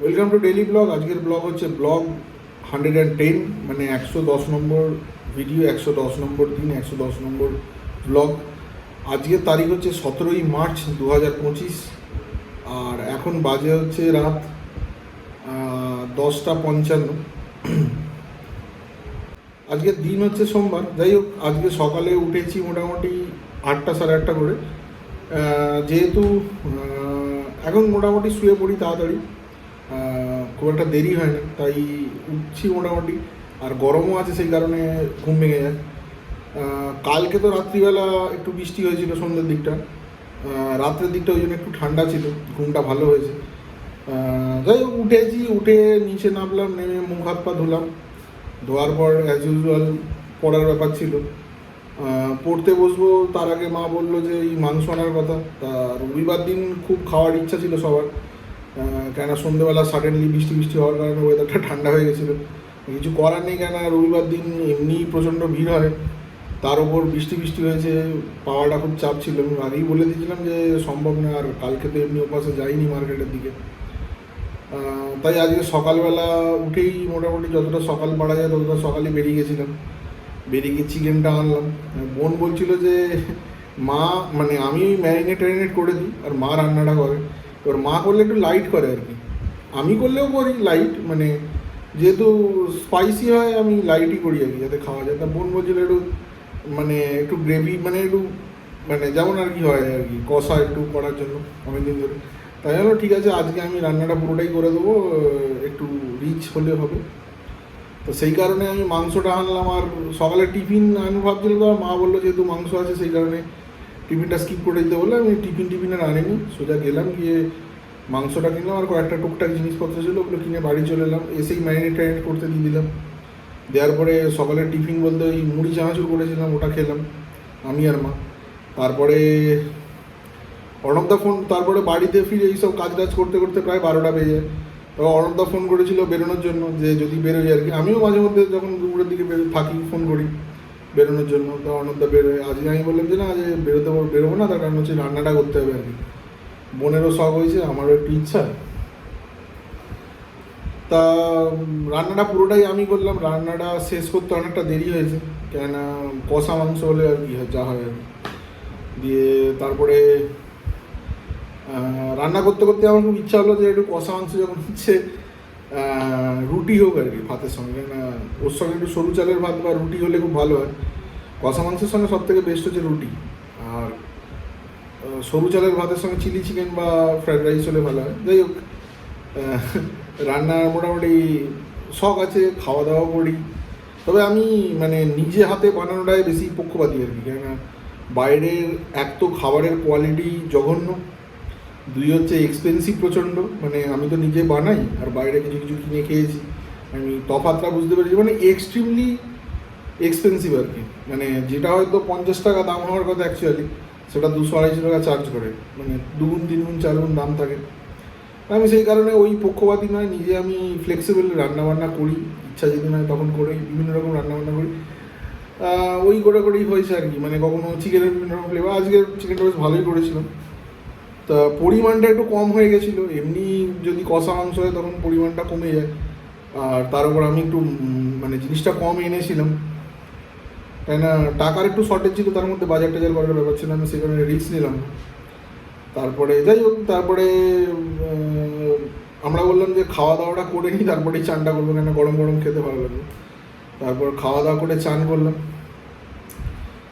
Welcome to daily blog. আজকের blog হচ্ছে blog 110, মানে 110 নম্বর ভিডিও, 110 নম্বর দিন, 110 নম্বর ব্লগ। আজকের তারিখ হচ্ছে 17ই মার্চ 2025, আর এখন বাজে হচ্ছে রাত 10:55। আজকের দিন হচ্ছে সোমবার। যাই হোক, আজকে সকালে উঠেছি মোটামুটি 8টা সাড়ে 8টা করে। যেহেতু এখন মোটামুটি শুয়ে পড়ি তাড়াতাড়ি, খুব একটা দেরি হয় না, তাই উঠছি মোটামুটি। আর গরমও আছে, সেই কারণে ঘুম ভেঙে যায়। কালকে তো রাত্রিবেলা একটু বৃষ্টি হয়েছিল সন্ধ্যের দিকটা, রাত্রের দিকটা ওই জন্য একটু ঠান্ডা ছিল, ঘুমটা ভালো হয়েছে। যাই হোক, উঠেছি, উঠে নিচে নামলাম, নেমে মুখ হাত পা ধুলাম। ধোয়ার পর অ্যাজ ইউজুয়াল পড়ার ব্যাপার ছিল, পড়তে বসবো। তার আগে মা বললো যে এই মাংস আনার কথা। তা রবিবার দিন খুব খাওয়ার ইচ্ছা ছিল সবার, কেন সন্ধ্যেবেলা সাডেনলি বৃষ্টি বৃষ্টি হওয়ার কারণে ওয়েদারটা ঠান্ডা হয়ে গেছিলো। কিছু করার নেই, কেন রবিবার দিন এমনি প্রচণ্ড ভিড় হয়, তার ওপর বৃষ্টি বৃষ্টি হয়েছে, পাওয়াটা খুব চাপ ছিল। আমি আগেই বলে দিয়েছিলাম যে সম্ভব না, আর কালকে তো এমনি ওপাশে যাইনি মার্কেটের দিকে। তাই আজকে সকালবেলা উঠেই মোটামুটি যতটা সকাল বাড়া যায় ততটা সকালে বেরিয়ে গেছিলাম। বেরিয়ে গিয়ে চিকেনটা আনলাম। বোন বলছিল যে মা, মানে আমি ম্যারিনেট করে দিই আর মা রান্নাটা করে। এবার মা করলে একটু লাইট করে আর কি, আমি করলেও করি লাইট, মানে যেহেতু স্পাইসি হয় আমি লাইটই করি আর কি, যাতে খাওয়া যায়। তা বোন বলছিল একটু, মানে একটু গ্রেভি, মানে একটু, মানে যেমন আর কি হয় আর কি, কষা একটু করার জন্য অনেকদিন ধরে। তাই হলো, ঠিক আছে আজকে আমি রান্নাটা পুরোটাই করে দেবো, একটু রিচ হলে হবে। তো সেই কারণে আমি মাংসটা আনলাম। আর সকালে টিফিন আমি ভাবছিলাম, তো মা বললো যেহেতু মাংস আছে সেই কারণে টিফিনটা স্কিপ করে দিতে বলে আমি টিফিন আর আনিনি। সোজা গেলাম, গিয়ে মাংসটা কিনলাম, আর কয়েকটা টুকটাক জিনিসপত্র ছিল ওগুলো কিনে বাড়ি চলে এলাম। এসেই ম্যারিনেট করতে দিয়ে দিলাম। দেওয়ার পরে সকালের টিফিন বলতে ওই মুড়ি চানাচুর করেছিলাম, ওটা খেলাম আমি আর মা। তারপরে অর্ণবদা ফোন, তারপরে বাড়িতে ফিরে এইসব কাজ টাজ করতে করতে প্রায় 12টা বেজে যায়। তবে অর্ণবদা ফোন করেছিল বেরোনোর জন্য, যে যদি বেরোয় আর কি। আমিও মাঝে মধ্যে যখন দুপুরের দিকে থাকি ফোন করি বেরোনোর জন্য। তো অর্ণবদা বেরোয়, আজকে আমি বললাম যে না, আজ বেরোবো না, তার কারণ হচ্ছে রান্নাটা করতে হবে আর কি। বোনেরও শখ হয়েছে, আমারও একটু ইচ্ছা। তা রান্নাটা পুরোটাই আমি করলাম। রান্নাটা শেষ করতে অনেকটা দেরি হয়েছে, কেননা কষা মাংস হলে আর কি যা হয় আর কি। দিয়ে তারপরে রান্না করতে করতে আমার খুব ইচ্ছা হলো যে একটু কষা মাংস যখন হচ্ছে রুটি হোক আর কি ভাতের সঙ্গে, কেননা ওর সঙ্গে একটু সরু চালের ভাত বা রুটি হলে খুব ভালো হয়। কষা মাংসের সঙ্গে সব থেকে বেস্ট হচ্ছে রুটি, আর সরু চালের ভাতের সঙ্গে চিলি চিকেন বা ফ্রাইড রাইস হলে ভালো হয়। যাই হোক, রান্নার মোটামুটি শখ আছে, খাওয়া দাওয়া করি। তবে আমি মানে নিজে হাতে বানানোটাই বেশি পক্ষপাতী আর কি, কেননা বাইরের এক তো খাবারের কোয়ালিটি জঘন্য, দুই হচ্ছে এক্সপেন্সিভ প্রচণ্ড। মানে আমি তো নিজে বানাই, আর বাইরে কিছু কিছু কিনে খেয়েছি, আমি তফাৎটা বুঝতে পেরেছি। মানে এক্সট্রিমলি এক্সপেন্সিভ আর কি, মানে যেটা হয়তো 50 টাকা দাম হওয়ার কথা অ্যাকচুয়ালি, সেটা 200-250 টাকা চার্জ করে, মানে 2 গুণ 3 গুণ 4 গুণ দাম থাকে। আমি সেই কারণে ওই পক্ষপাতী নয়, নিজে আমি ফ্লেক্সিবল রান্নাবান্না করি, ইচ্ছা যেদিন হয় তখন করেই বিভিন্ন রকম রান্নাবান্না করি। ওই করেই হয়েছে আর কি। মানে কখনো চিকেনের বিভিন্ন রকম ফ্লেভার, আজকে চিকেনটা বেশ ভালোই করেছিলাম। তা পরিমাণটা একটু কম হয়ে গেছিলো, এমনি যদি কষা মাংস হয় তখন পরিমাণটা কমে যায়। আর তার উপর আমি একটু মানে জিনিসটা কম এনেছিলাম, তাই না, টাকার একটু শর্টেজ ছিল, তার মধ্যে বাজার টাজার করার ব্যাপার ছিল, আমি সেই কারণে রিস্ক নিলাম। তারপরে যাই হোক, তারপরে আমরা বললাম যে খাওয়া দাওয়াটা করে নিই, তারপরেই চানটা করবো, কেন গরম গরম খেতে ভালো লাগবে। তারপর খাওয়া দাওয়া করে চান করলাম,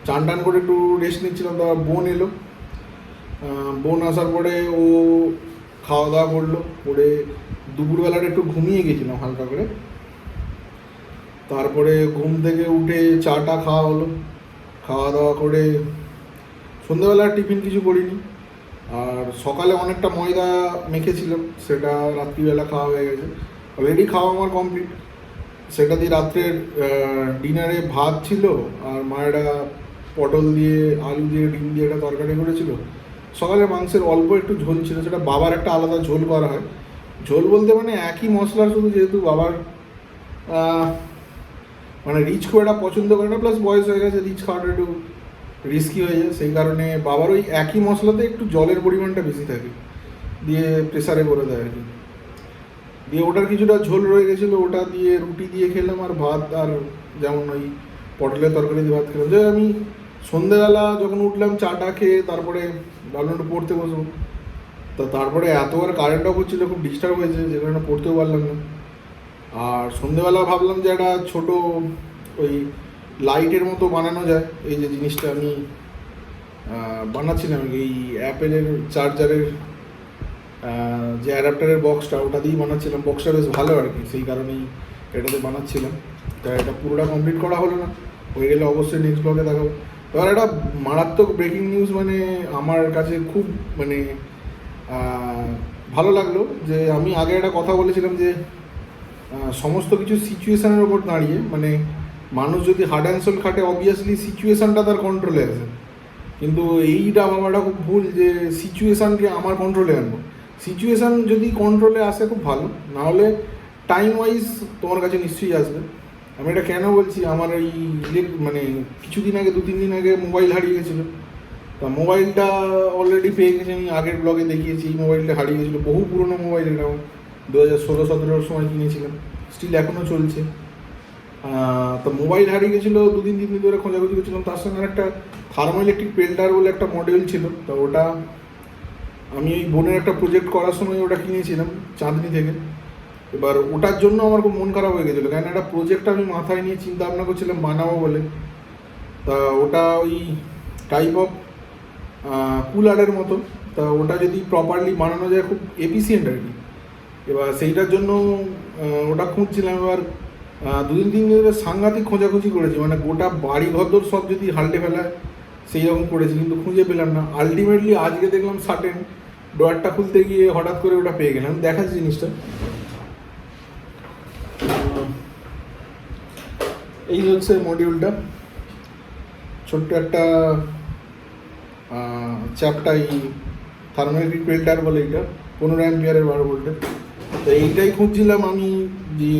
চান টান করে একটু রেস্ট নিচ্ছিলাম। তারপর বোন এলো, বোন আসার পরে ও খাওয়া দাওয়া করলো, করে দুপুরবেলাটা একটু ঘুমিয়ে গেছিলাম হালকা করে। তারপরে ঘুম থেকে উঠে চাটা খাওয়া হলো, খাওয়া দাওয়া করে সন্ধ্যেবেলা টিফিন কিছু করিনি। আর সকালে অনেকটা ময়দা মেখেছিলাম, সেটা রাত্রিবেলা খাওয়া হয়ে গেছে, অলরেডি খাওয়া আমার কমপ্লিট। সেটা দিয়ে রাত্রের ডিনারে ভাত ছিল, আর মায়েরা পটল দিয়ে আলু দিয়ে ডিম দিয়ে একটা তরকারি করেছিল। সকালে মাংসের অল্প একটু ঝোল ছিল, সেটা বাবার একটা আলাদা ঝোল করা হয়। ঝোল বলতে মানে একই মশলার, শুধু যেহেতু বাবার মানে রিচ খুব একটা পছন্দ করে না, প্লাস বয়স হয়ে গেছে, রিচ খাওয়াটা একটু রিস্কি হয়ে যায়, সেই কারণে বাবার ওই একই মশলাতে একটু জলের পরিমাণটা বেশি থাকে, দিয়ে প্রেসারে করে দেয় আর কি। দিয়ে ওটার কিছুটা ঝোল রয়ে গেছিলো, ওটা দিয়ে রুটি দিয়ে খেলাম, আর ভাত, আর যেমন ওই পটলের তরকারি দিয়ে ভাত খেলাম। যে আমি সন্ধেবেলা যখন উঠলাম চাটা খেয়ে তারপরে ভাবলাম একটু পড়তে বসবো, তা তারপরে এতবার কারেন্ট অফ হচ্ছিলো, খুব ডিস্টার্ব হয়েছে, যে কারণে পড়তেও পারলাম না। আর সন্ধেবেলা ভাবলাম যে একটা ছোটো ওই লাইটের মতো বানানো যায়, এই যে জিনিসটা আমি বানাচ্ছিলাম, এই অ্যাপেলের চার্জারের যে অ্যাডাপ্টারের বক্সটা, ওটা দিয়েই বানাচ্ছিলাম। বক্সটা বেশ ভালো আর কি, সেই কারণেই এটাতে বানাচ্ছিলাম। তা এটা পুরোটা কমপ্লিট করা হলো না, হয়ে গেলে অবশ্যই নেক্সট ব্লগে দেখাবো। এবার একটা মারাত্মক ব্রেকিং নিউজ, মানে আমার কাছে খুব মানে ভালো লাগলো, যে আমি আগে একটা কথা বলেছিলাম যে সমস্ত কিছু সিচুয়েশানের ওপর দাঁড়িয়ে, মানে মানুষ যদি হার্ড অ্যান্ড সোল খাটে অবভিয়াসলি সিচুয়েশানটা তার কন্ট্রোলে আসে, কিন্তু এইটা ভাবাটা খুব ভুল যে সিচুয়েশানকে আমার কন্ট্রোলে আনবো। সিচুয়েশান যদি কন্ট্রোলে আসে খুব ভালো, নাহলে টাইম ওয়াইজ তোমার কাছে নিশ্চয়ই আসবে। আমি এটা কেন বলছি, আমার এই মানে কিছুদিন আগে, 2-3 দিন আগে মোবাইল হারিয়ে গেছিলো। তা মোবাইলটা অলরেডি পেয়ে গেছি, আমি আগের ব্লগে দেখিয়েছি। এই মোবাইলটা হারিয়ে গেছিলো, বহু পুরোনো মোবাইল, এটাও 2016-17 সময় কিনেছিলাম, স্টিল এখনও চলছে। তো মোবাইল হারিয়ে গেছিলো, 2-3 দিন ধরে খোঁজাখুঁজি করছিলাম। তার সঙ্গে একটা থার্মো ইলেকট্রিক পেল্টার বলে একটা মডেল ছিল, তো ওটা আমি এই বোনের একটা প্রজেক্ট করার সময় ওটা কিনেছিলাম চাঁদনি থেকে। এবার ওটার জন্য আমার খুব মন খারাপ হয়ে গেছিলো, কারণ একটা প্রজেক্ট আমি মাথায় নিয়ে চিন্তা ভাবনা করছিলাম বানাবো বলে। তা ওটা ওই টাইপ অফ কুলারের মতো, তা ওটা যদি প্রপারলি বানানো যায় খুব এফিসিয়েন্ট আর কি। এবার সেইটার জন্য ওটা খুঁজছিলাম। এবার 2-3 দিন ধরে সাংঘাতিক খোঁজাখুঁজি করেছি, মানে গোটা বাড়ি ঘরদোর সব যদি হাল্টে ফেলায় সেই রকম করেছি, কিন্তু খুঁজে পেলাম না। আলটিমেটলি আজকে দেখলাম সার্টেন ডয়ারটা খুলতে গিয়ে হঠাৎ করে ওটা পেয়ে গেলাম। দেখাচ্ছি জিনিসটা, এই হচ্ছে মডিউলটা, ছোট্ট একটা চ্যাপটা, এই থার্মোইলেকট্রিক পেল্টার বলে, এইটা 15 অ্যাম্পিয়ারের 12 ভোল্টের। তো এইটাই খুঁজছিলাম আমি, যে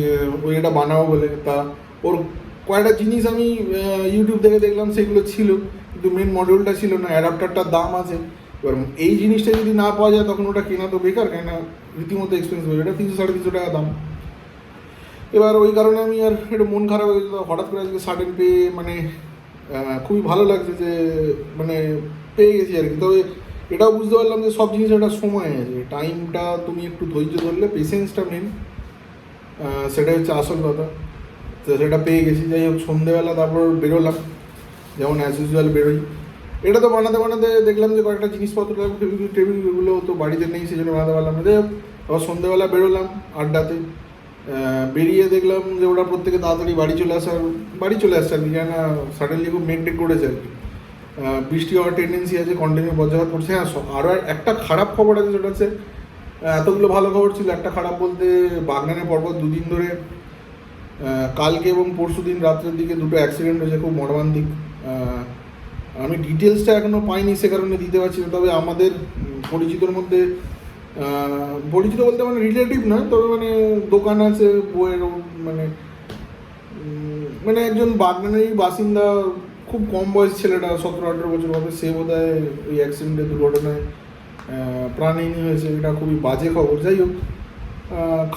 ওই এটা বানাবো বলে। তা ওর কয়েকটা জিনিস আমি ইউটিউব থেকে দেখলাম, সেগুলো ছিল, কিন্তু মেন মডিউলটা ছিল না। অ্যাডাপ্টারটার দাম আছে, এবার এই জিনিসটা যদি না পাওয়া যায় তখন ওটা কেনা তো বেকার, কেন রীতিমতো এক্সপেন্সিভ, এটা 300-350 টাকা দাম। এবার ওই কারণে আমি আর একটু মন খারাপ হয়ে গেছিল। হঠাৎ করে আজকে সাডেন পেয়ে মানে খুবই ভালো লাগছে, যে মানে পেয়ে গেছি আর কি। তবে এটাও বুঝতে পারলাম যে সব জিনিস একটা সময় আছে, টাইমটা তুমি একটু ধৈর্য ধরলে, পেশেন্সটা মেন, সেটা হচ্ছে আসল কথা। তো সেটা পেয়ে গেছি। যাই হোক, সন্ধেবেলা তারপর বেরোলাম, যেমন অ্যাজ ইউজুয়াল বেরোই। এটা তো বানাতে বানাতে দেখলাম যে কয়েকটা জিনিসপত্র ফেব্রিক টেবিলগুলো তো বাড়িতে নেই, সেই জন্য বানাতে পারলাম না। যাই হোক, আবার সন্ধেবেলা বেরোলাম আড্ডাতে। বেরিয়ে দেখলাম যে ওরা প্রত্যেকে তাড়াতাড়ি বাড়ি চলে আসছে আর কি, কেন সাডেনলি খুব মেঘ টেক করেছে আর কি। বৃষ্টি হওয়ার টেন্ডেন্সি আছে, কন্টিনিউ বজ্রপাত পড়ছে। হ্যাঁ, আরও একটা খারাপ খবর আছে, সেটা হচ্ছে এতগুলো ভালো খবর ছিল, একটা খারাপ বলতে বাগনানে পরপর 2 দিন ধরে, কালকে এবং পরশু দিন রাত্রের দিকে 2টো অ্যাক্সিডেন্ট হয়েছে, খুব মর্মান্তিক। আমি ডিটেলসটা এখনও পাইনি, সে কারণে দিতে পারছি না। তবে আমাদের পরিচিতর মধ্যে, পরিচিত বলতে মানে রিলেটিভ নয়, তবে মানে দোকান আছে বইয়ের, মানে মানে একজন বাগনানেরই বাসিন্দা, খুব কম বয়স ছেলেটা, 17-18 বছর হবে, সে বোধ হয় ওই অ্যাক্সিডেন্টে, দুর্ঘটনায় প্রাণহানি হয়েছে। এটা খুবই বাজে খবর। যাই হোক,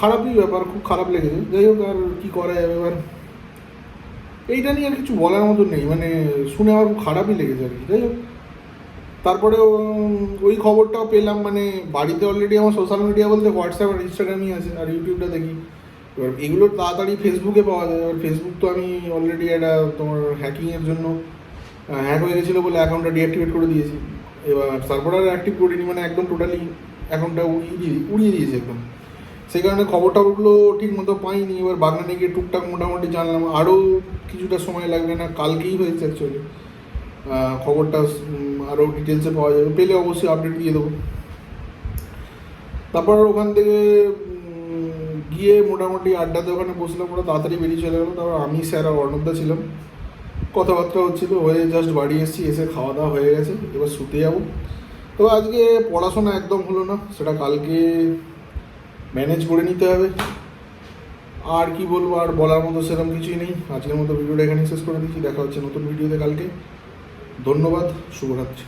খারাপই ব্যাপার, খুব খারাপ লেগেছে। যাই হোক, আর কী করা যাবে, এবার এইটা নিয়ে আর কিছু বলার মতো নেই, মানে শুনে আমার খুব খারাপই লেগেছে আর কি। যাই হোক, তারপরে ওই খবরটাও পেলাম, মানে বাড়িতে অলরেডি আমার সোশ্যাল মিডিয়া বলতে হোয়াটসঅ্যাপ আর ইনস্টাগ্রামই আছে, আর ইউটিউবটা দেখি। এবার এগুলো তাড়াতাড়ি ফেসবুকে পাওয়া যায়। এবার ফেসবুক তো আমি অলরেডি একটা তোমার হ্যাকিংয়ের জন্য হ্যাক হয়ে গেছিলো বলে অ্যাকাউন্টটা ডিঅ্যাক্টিভেট করে দিয়েছি। এবার তারপর আর অ্যাক্টিভ করিনি, মানে একদম টোটালি অ্যাকাউন্টটা উড়িয়ে দিয়েছি একদম। সেই কারণে খবরগুলো ঠিক মতো পাইনি। এবার বাগানে গিয়ে টুকটাক মোটামুটি জানলাম, আরও কিছুটা সময় লাগবে না, কালকেই হয়েছে অ্যাকচুয়ালি। খবরটা আরও ডিটেলসে পাওয়া যাবে, পেলে অবশ্যই আপডেট দিয়ে দেবো। তারপর ওখান থেকে গিয়ে মোটামুটি আড্ডাতে ওখানে বসলাম, ওরা তাড়াতাড়ি বেরিয়ে চলে গেলো। তারপর আমি, স্যার আর অর্ণবদা ছিলাম, কথাবার্তা হচ্ছিলো, হয়ে জাস্ট বাড়ি এসেছি, এসে খাওয়া দাওয়া হয়ে গেছে, এবার শুতে যাবো। তবে আজকে পড়াশোনা একদম হলো না, সেটা কালকে ম্যানেজ করে নিতে হবে। আর কি বলবো, আর বলার মতো সেরকম কিছুই নেই। আজকের মতো ভিডিওটা এখানেই শেষ করে দিচ্ছি, দেখা হচ্ছে নতুন ভিডিওতে কালকে। ধন্যবাদ, শুভরাত্রি।